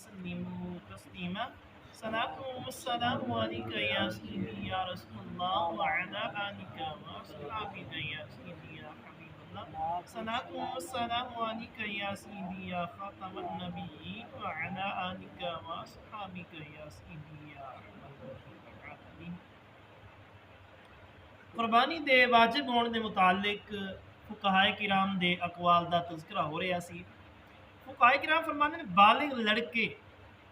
वसल्लिमू तस्लीमा। सलातु वस्सलामु अलैका या सय्यदी या रसूलल्लाह व अला आलिका व अस्हाबिका या सय्यदी या हबीबल्लाह। सलातु वस्सलामु अलैका या सय्यदी या खातमन नबिय्यीन व अला आलिका व अस्हाबिका या सय्यदी या रहमतुल आलमीन। कुर्बानी दे वाजिब होने के मुतालिक फुकाहाए किराम दे अकवाल का तज़किरा हो रहा सी। फुकाहाए किराम फरमाते ने बालिग लड़के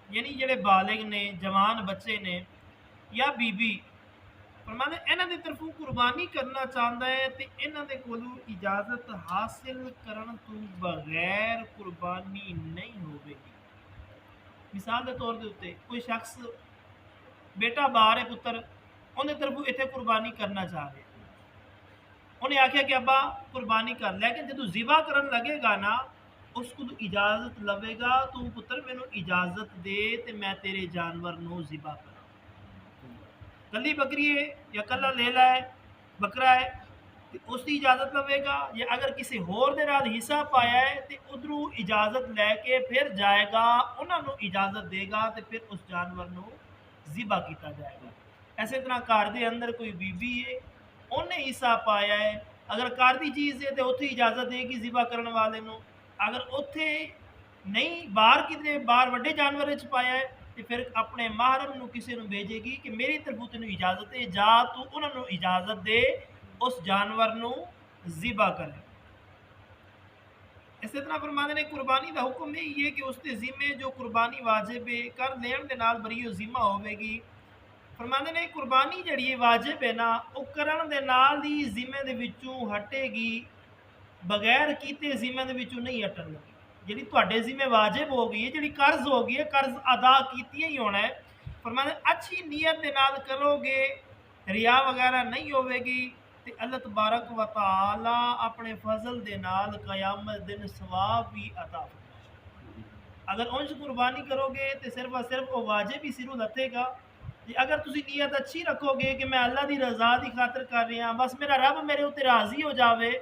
यानी जेडे बालिग ने जवान बच्चे ने या बीबी फरमाते इन्हां दी तरफों कुर्बानी करना चाहता है तो इन्हां दे कोलों इजाज़त हासिल करन तो बगैर कुर्बानी नहीं होगी। मिसाल के तौर के उत्ते कोई शख्स बेटा बाहर है पुत्र उन्हें तरफों इतने कुर्बानी करना चाह रहे उन्हें आख्या कि अब्बा कुर्बानी कर, लेकिन जो ज़िबा करन लगेगा ना उसको तो इजाज़त लवेगा तू पुत्र मैनू इजाज़त दे तो मैं तेरे जानवर नू ज़िबा करा। कली बकरी है या कला लेला है बकरा है तो उसकी इजाज़त लवेगा, या अगर किसी होर दे नाल हिस्सा पाया है तो उधरों इजाज़त लैके फिर जाएगा उन्होंने इजाज़त देगा तो फिर उस जानवर नू ज़िबा किया जाएगा। इस तरह घर के अंदर कोई बीबी है उन्हें हिस्सा पाया है, अगर घर की चीज़ है तो उत्थे इजाज़त देगी ज़िबा करने वाले नू, अगर उत्थे नहीं बाहर कितने बाहर वड्डे जानवर च पाया है तो फिर अपने महरम नू किसी नू भेजेगी कि मेरी तरफों तेन इजाज़त है जा तू उन्होंने इजाज़त दे उस जानवर नू ज़िबा करे। इस तरह फरमाते ने कुर्बानी का हुक्म यही है कि उसके जिम्मे जो कुर्बानी वाजिब है कर लेन के नाल बरी जिम्मा होगी। फरमाते ने कुर्बानी जी वाजिब है ना वो करन दे नाल ही जिम्मे दे विचों हटेगी, बगैर कीते जिम्मे दे विचों नहीं हटन लगी। जी तुहाडे जिम्मे वाजिब हो गई है, जी कर्ज हो गई है, कर्ज अदा कीती ही होना है। फरमाते अच्छी नीयत दे नाल करोगे, रिया वगैरह नहीं होगी तो अल्लाह तबारक व तआला अपने फजल दे नाल क़यामत दिन सवाब भी अता फरमाएगा। अगर उंज कुर्बानी करोगे तो सिर्फ और सिर्फ वो वाजिब ही सिरों लथेगा। अगर तुम नीयत अच्छी रखोगे कि मैं अल्लाह की रज़ा की खातर कर रहा, बस मेरा रब मेरे उत्ते राज़ी हो जाए,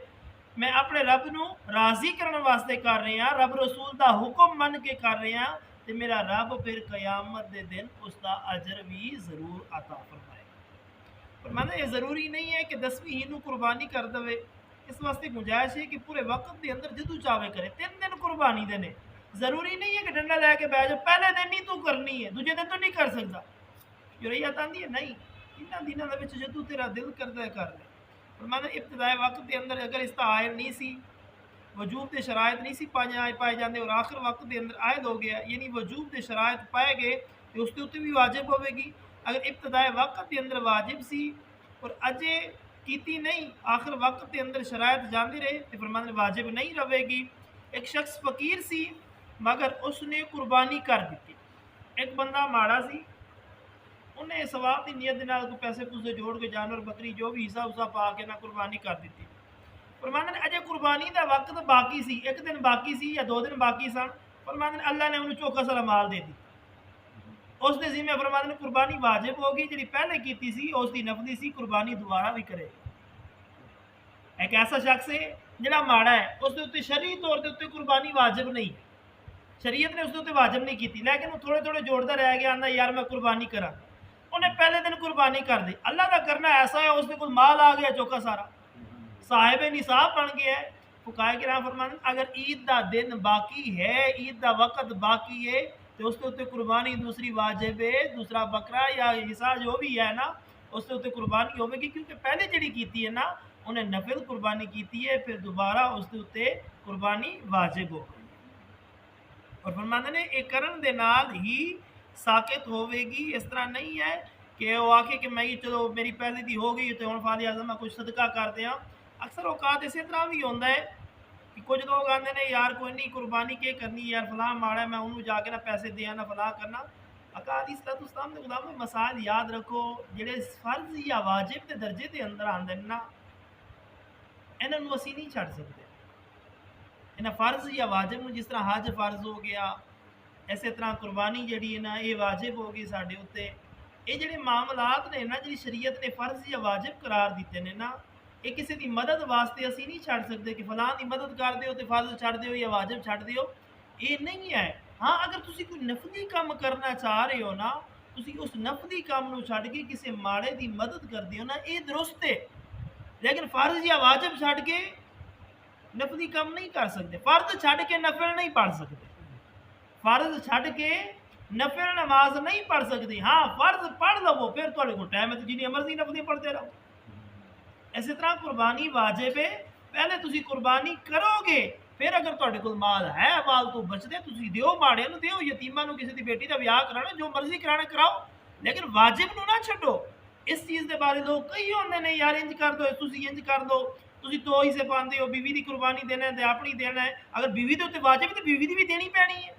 मैं अपने रब नू राज़ी करने वास्ते कर रहा, रब रसूल का हुक्म मन के कर रहा, तो मेरा रब फिर क़यामत के दिन उसका अजर भी जरूर अता फरमाएगा। पर मैंने ये ज़रूरी नहीं है कि 10वीं ही कुर्बानी कर दे, इस वास्ते गुंजाइश है कि पूरे वक्त के अंदर जदू चावे करे 3 दिन कुर्बानी देने। ज़रूरी नहीं है कि डंडा लैके बह जाओ पहले दिन ही तू करनी है दूजे दिन तो नहीं कर सकता। यूरैयत आती है नहीं, इन्होंने दिनों के जदू तेरा दिल करता है कर ले। और मैंने इब्तदाई वक्त के अंदर अगर इसका आयल नहीं सी वजूब के शरायत नहीं सी पाए जाते और आखिर वक्त के अंदर आयद हो गया यानी वजूब के शरायत पाए गए तो उसके उत्ते भी वाजिब होगी। अगर इब्तदाई वक्त के अंदर वाजिब सी और अजे कीती नहीं आखिर वक्त के अंदर शरायत जाती रहे तो फरमान वाजिब नहीं रहेगी। एक शख्स फकीर सी मगर उसने कुर्बानी कर दी। एक बंदा माड़ा सी उन्हें सवाब की नीयत को पैसे पूसे जोड़ के जानवर बकरी जो भी हिस्सा उसा पा के ना कुर्बानी कर दी। फरमाते अजे कुर्बानी का वक्त बाकी सी, एक दिन बाकी सी या 2 दिन बाकी सन, फरमाते अल्लाह ने उन्हें चौखा सारा माल दे दी। उसके जिम्मे फरमाते कुर्बानी वाजिब होगी, जी पहले की सी उसकी नफली सी, कुर्बानी दोबारा भी करे। एक ऐसा शख्स है जोड़ा माड़ा है उसके उत्ते शरई तौर के उत्ते कुर्बानी वाजिब नहीं, शरीयत ने उसके उत्ते वाजिब नहीं की, लेकिन वो थोड़े थोड़े जोड़ता रह गया, आंदा यार मैं कुर्बानी करा, उन्हें पहले दिन कुर्बानी कर दी। अल्लाह का करना ऐसा है उसके कुछ माल आ गया चौका सारा साहिब निसाब बन गया है। फुकाए किराम फरमाते अगर ईद का दिन बाकी है, ईद का वक्त बाकी है तो उसके उत्ते कुर्बानी दूसरी वाजिब है, दूसरा बकरा या हिस्सा जो भी है ना उसके उत्ते कुर्बानी होगी, क्योंकि पहले जी की है ना उन्हें नफिल कुर्बानी की है, फिर दोबारा उसके उत्ते कुर्बानी वाजिब हो गई। और फरमाते ने एक करन दे नाल ही साकित होगी। इस तरह नहीं है कि वो आखे कि मैं चलो मेरी पहले दी हो गई तो हम फादे आजम मैं कुछ सदका कर दें। अक्सर औकात इस तरह भी होता है कि कुछ लोग आते हैं यार कोई नहीं कुर्बानी के करनी यार फलां माड़ा है मैं उन्होंने जाके ना पैसे दिया ना फलां करना। अकादीसलाम के गुलाम मसाल याद रखो जेडे फर्ज या वाजिब के दर्जे के अंदर आते हैं ना इन्होंने असी नहीं छड़ सकते। इन्हें फर्ज या वाजिब में जिस तरह हज फर्ज हो गया इस तरह कुर्बानी जी है ना ये वाजिब होगी साढ़े उत्ते। ये जोड़े मामलात ने ना जी शरीयत ने फर्ज या वाजिब करार दिते ने ना ये किसी की मदद वास्ते असी नहीं छड़ सकते कि फलां की मदद कर दो तो फर्ज छड़ दो या वाजिब छड़ दो, ये नहीं है। हाँ, अगर तुसी कोई नफली काम करना चाह रहे हो ना, तुसी उस नफली काम नूं छड्ड के किसी माड़े दी मदद करदे हो ना, ये दुरुस्त है। लेकिन फर्ज या वाजिब छड्ड के नफली काम नहीं कर सकते। फर्ज छड्ड के नफल नहीं पढ़ सकते। फर्ज छड्ड के नफल नमाज नहीं पढ़ सकते। हाँ, फर्ज पढ़ लवो, फिर तुहाडे कोल टाइम है तो जिन्नी मर्जी नफली पढ़ते रहो। इस तरह कुर्बानी वाजिब है। पहले तुसी कुर्बानी करोगे, फिर अगर तुहाडे कोल माल है, फालतू बचदे, तुसी दिओ, माड़ियां नूं दिओ, यतीमां नूं, किसी दी बेटी दा विआह कराना, जो मर्जी कराना कराओ, लेकिन वाजिब नूं ना छड्डो। इस चीज़ दे बारे लोग कई होंदे ने, यार इंज कर दो, तुसी इंज कर दो, तुसी 2 हिस्से पांदे हो, बीवी दी कुर्बानी देना है ते अपनी देना है। अगर बीवी दे उत्ते वाजिब है ते बीवी दी भी देनी पैनी है।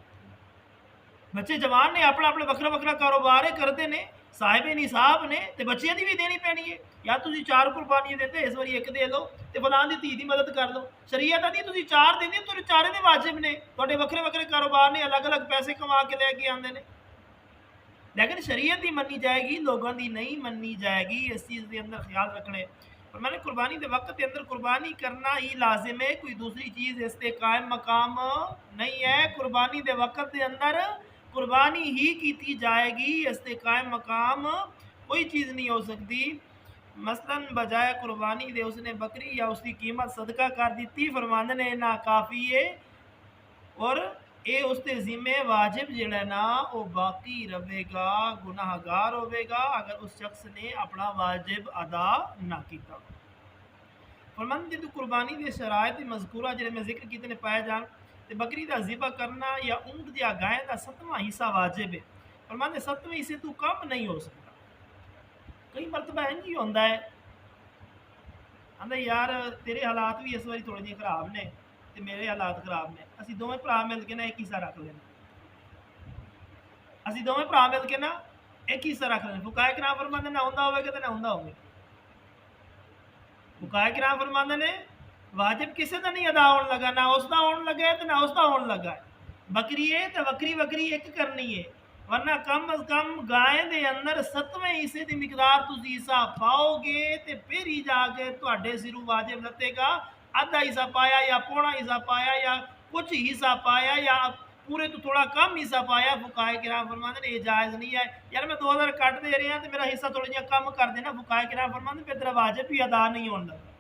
बच्चे जवान ने, अपना अपना वखरा वखरा कारोबार है, करते ने, साहिबे निसाब ने, ते बच्चियां दी भी देनी पैनी है। या तुसी 4 कुर्बानियां देते, इस वारी एक दे लो ते फलान दी धी दी मदद कर लो। शरीयत आदी तुसी 4 देंदे, तुहाडे चारे दे वाजिब ने, तुहाडे वखरे वखरे कारोबार ने, अलग अलग पैसे कमा के लैके आंदे ने। लेकिन शरीयत दी मन्नी जाएगी, लोगों दी नहीं मन्नी जाएगी। इस चीज़ के अंदर ख्याल रखने। और मैंने कुर्बानी के वक्त के अंदर कुर्बानी करना ही लाजिम है, कोई दूसरी चीज़ इस ते कायम मकाम नहीं है। कुर्बानी के वक्त के अंदर कुर्बानी ही की जाएगी, इस ते कायम मकाम कोई चीज़ नहीं हो सकती। मसलन बजाय कुर्बानी दे उसने बकरी या उसकी कीमत सदका कर दी, फरमांदे ने ना काफ़ी है, और ये उसके जिम्मे वाजिब जिहड़ा ना वो बाकी रहेगा, गुनाहगार होवेगा अगर उस शख्स ने अपना वाजिब अदा ना किया। फरमांदे जो कुर्बानी के शरायत मजकूरा जिहड़े मैं जिक्र कीते ने पाए जान, ते बकरी का ज़िबा करना या ऊँट या गाय का 7वां हिस्सा वाजिब है। फरमांदे 7वें हिस्से तू कम नहीं हो सकता। कई मरतबा इंज ही होंदा है, आंदा यार तेरे हालात भी इस बारी थोड़े जिहे खराब ने ते मेरे हालात खराब ने, असीं दोवें भरा मिल के ना एक हिस्सा रख लेना। असीं दोवें भरा मिल के ना एक हिस्सा रख लेना। फुकाए किराम फरमांदे ना हुंदा होवेगा ते ना हुंदा होवेगा। फुकाए किराम फरमांदे ने वाजिब किसी का नहीं अदा होने लगा, ना उसका होने लगा है तो ना उसका होने लगा है। बकरी है तो बकरी बकरी एक करनी है, वरना कम अज कम गाय के अंदर 7वें हिस्से की मिकदार तुसी हिस्सा पाओगे तो फिर ही जाके तुहाडे सिरों वाजिब लतेगा। आधा हिस्सा पाया या पौना हिस्सा पाया या कुछ हिस्सा पाया या पूरे तो थोड़ा कम हिस्सा पाया, फुकाए किराम फरमांदे ने ये जायज़ नहीं है। यार मैं 2000 कट दे रहा तो मेरा हिस्सा थोड़ा जिहा कम कर देना, फुकाए किराम फरमांदे फिर तेरा वाजिब भी अदा नहीं होने लगा।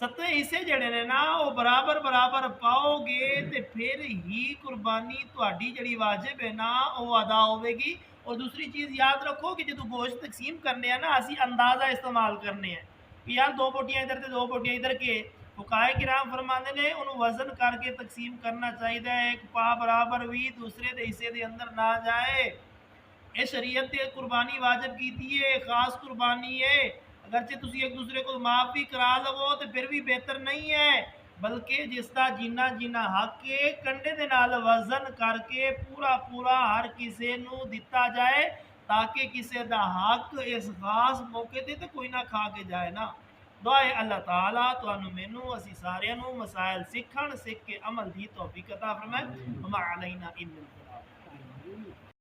7वें हिस्से जिहड़े ने ना वो बराबर बराबर पाओगे तो फिर ही कुर्बानी तुहाडी जिहड़ी वाजिब है ना वो अदा होवेगी। और दूसरी चीज़ याद रखो कि जो गोश्त तकसीम करने हैं ना, असी अंदाज़ा इस्तेमाल करने हैं कि यार 2 बोटियां इधर ते 2 बोटियां इधर के। फुकाए किराम फरमांदे ने उन्होंने वजन करके तकसीम करना चाहिए, एक पा बराबर भी दूसरे दे हिस्से दे अंदर ना जाए। ये शरीयत ने कुर्बानी वाजिब की है, खास कुर्बानी है। अगरचे तुसी एक दूसरे को माफ़ भी करा लवो तो फिर भी बेहतर नहीं है, बल्कि जिसका जिन्ना जिन्ना हक है कंडे दे नाल वजन करके पूरा पूरा हर किसी नू दिता जाए, ताकि किसी दा हक इस खास मौके ते तो कोई ना खा के जाए ना। दुआ है अल्लाह ताला तुहानू मैनू असी सारियां नू मसाइल सीखण, सीख के अमल दी तौफीक अता फरमाए। वमा अलैना इल्लल